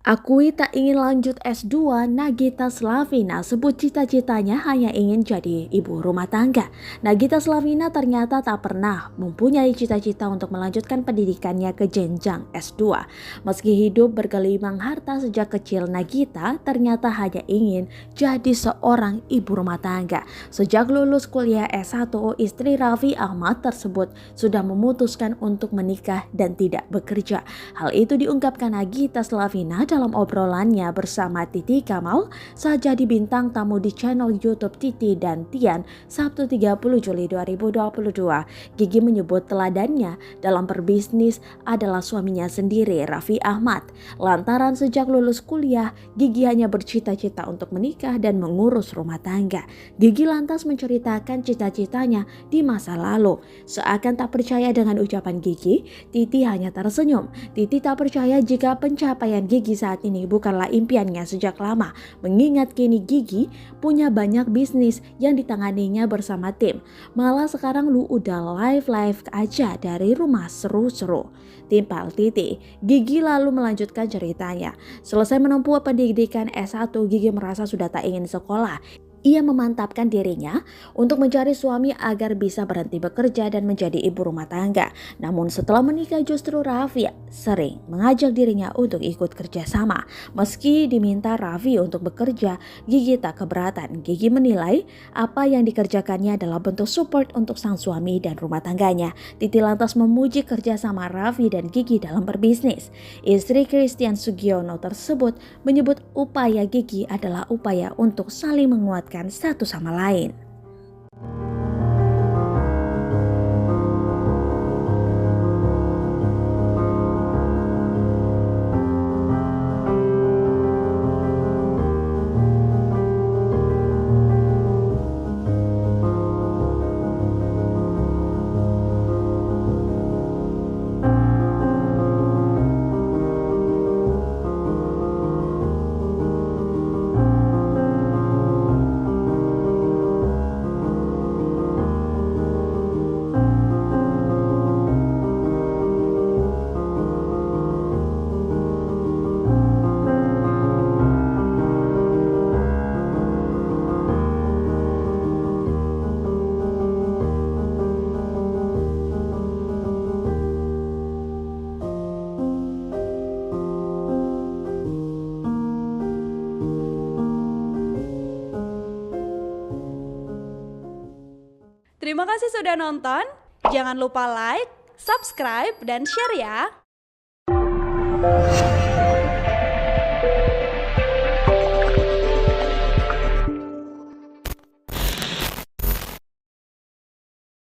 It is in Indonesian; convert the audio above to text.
Akui tak ingin lanjut S2, Nagita Slavina sebut cita-citanya hanya ingin jadi ibu rumah tangga. Nagita Slavina ternyata tak pernah mempunyai cita-cita untuk melanjutkan pendidikannya ke jenjang S2. Meski hidup bergelimang harta sejak kecil, Nagita ternyata hanya ingin jadi seorang ibu rumah tangga. Sejak lulus kuliah S1, istri Raffi Ahmad tersebut sudah memutuskan untuk menikah dan tidak bekerja. Hal itu diungkapkan Nagita Slavina dalam obrolannya bersama Titi Kamal saat jadi bintang tamu di channel YouTube Titi dan Tian Sabtu 30 Juli 2022. Gigi menyebut teladannya dalam berbisnis adalah suaminya sendiri, Raffi Ahmad. Lantaran sejak lulus kuliah, Gigi hanya bercita-cita untuk menikah dan mengurus rumah tangga. Gigi lantas menceritakan cita-citanya di masa lalu. Seakan tak percaya dengan ucapan Gigi, Titi hanya tersenyum. Titi tak percaya jika pencapaian Gigi saat ini bukanlah impiannya sejak lama, mengingat kini Gigi punya banyak bisnis yang ditanganinya bersama tim. Malah sekarang lu udah live aja dari rumah, seru-seru. Timpal Titi. Gigi lalu melanjutkan ceritanya. Selesai menempuh pendidikan S1, Gigi merasa sudah tak ingin sekolah. Ia memantapkan dirinya untuk mencari suami agar bisa berhenti bekerja dan menjadi ibu rumah tangga. Namun setelah menikah justru Raffi sering mengajak dirinya untuk ikut kerja sama. Meski diminta Raffi untuk bekerja, Gigi tak keberatan. Gigi menilai apa yang dikerjakannya adalah bentuk support untuk sang suami dan rumah tangganya. Titi lantas memuji kerja sama Raffi dan Gigi dalam berbisnis. Istri Christian Sugiono tersebut menyebut upaya Gigi adalah upaya untuk saling menguatkan satu sama lain. Terima kasih sudah nonton. Jangan lupa like, subscribe, dan share ya.